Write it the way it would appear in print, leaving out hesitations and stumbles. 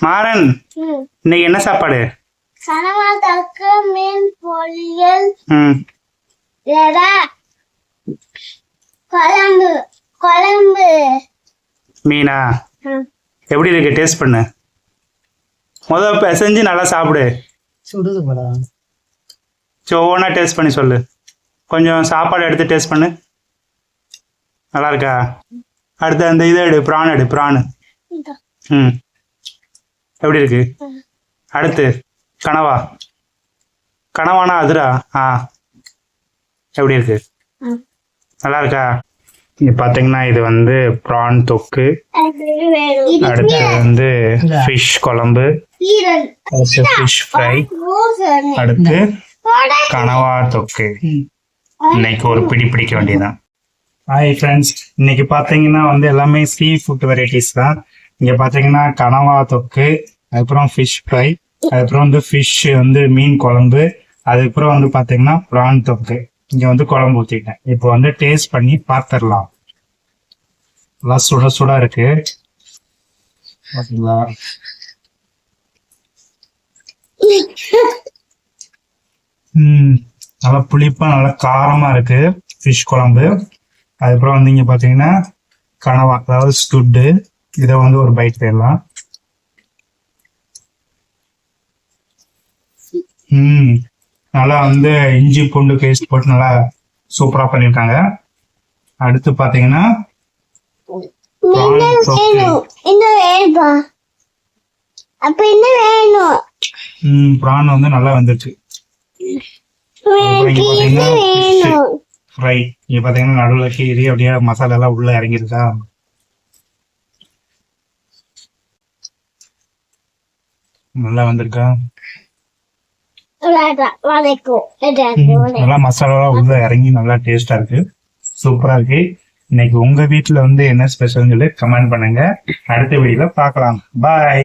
மாறன், இன்னைக்கு என்ன சாப்பாடு? கனவா தொக்கு, மீன் பொரியல், குழம்பு குழம்பு. மீனா? எப்படி இருக்கு? டேஸ்ட் பண்ணு. முதல் பிசைஞ்சு நல்லா சாப்பிடு. சுடுது போல. ஒவ்வொன்றா டேஸ்ட் பண்ணி சொல்லு. கொஞ்சம் சாப்பாடு எடுத்து டேஸ்ட் பண்ணு. நல்லா இருக்கா? அடுத்து அந்த இதை எடு, ப்ரான் எடு, ப்ரானு. எப்படி இருக்கு? அடுத்து கனவா. கனவானா அதுரா? எப்படி இருக்கு? நல்லா இருக்கா? இங்க பாத்தீங்கன்னா இது வந்து ப்ரான் தொக்கு, அடுத்து வந்து ஃபிஷ் குழம்பு, ஃபிஷ் ஃப்ரை, அடுத்து கனவா தொக்கு. இன்னைக்கு ஒரு பிடி பிடிக்க வேண்டியதுதான். ஹாய் ஃப்ரெண்ட்ஸ், இன்னைக்கு பாத்தீங்கன்னா வந்து எல்லாமே சீ ஃபுட் வெரைட்டிஸ் தான். இங்க பாத்தீங்கன்னா கனவா தொக்கு, அதுக்கப்புறம் ஃபிஷ் ஃப்ரை, அதுக்கப்புறம் வந்து ஃபிஷ் வந்து மீன் குழம்பு, அதுக்கப்புறம் வந்து பாத்தீங்கன்னா ப்ரான் தொக்கு. இங்க வந்து குழம்பு ஊத்திட்டேன். இப்போ வந்து டேஸ்ட் பண்ணி பார்த்துடலாம். எல்லாம் சுட சுட இருக்கு பாத்தீங்களா? நல்லா புளிப்பா நல்லா காரமா இருக்கு ஃபிஷ் குழம்பு. அதுக்கப்புறம் வந்து இங்க பாத்தீங்கன்னா கனவா, அதாவது ஸ்குட்டு. இதை வந்து ஒரு பைட் போயிடலாம். நல்லா வந்து இஞ்சி பூண்டு பேஸ்ட் போட்டு நல்லா சூப்பரா பண்ணிருக்காங்க. அடுத்து பாத்தீங்கன்னா ப்ரான் வந்து நல்லா வந்துருச்சு. ஃப்ரை இங்க பாத்தீங்கன்னா நடுவில் கீரி அப்படியே மசாலா எல்லாம் உள்ள இறங்கிருக்கா. நல்லா வந்திருக்கா? நல்லா மசாலா உள்ள இறங்கி நல்லா டேஸ்டா இருக்கு, சூப்பரா இருக்கு. இன்னைக்கு உங்க வீட்டுல வந்து என்ன ஸ்பெஷல்னு சொல்லி கமெண்ட் பண்ணுங்க. அடுத்த வீடியோல பார்க்கலாம். பாய்.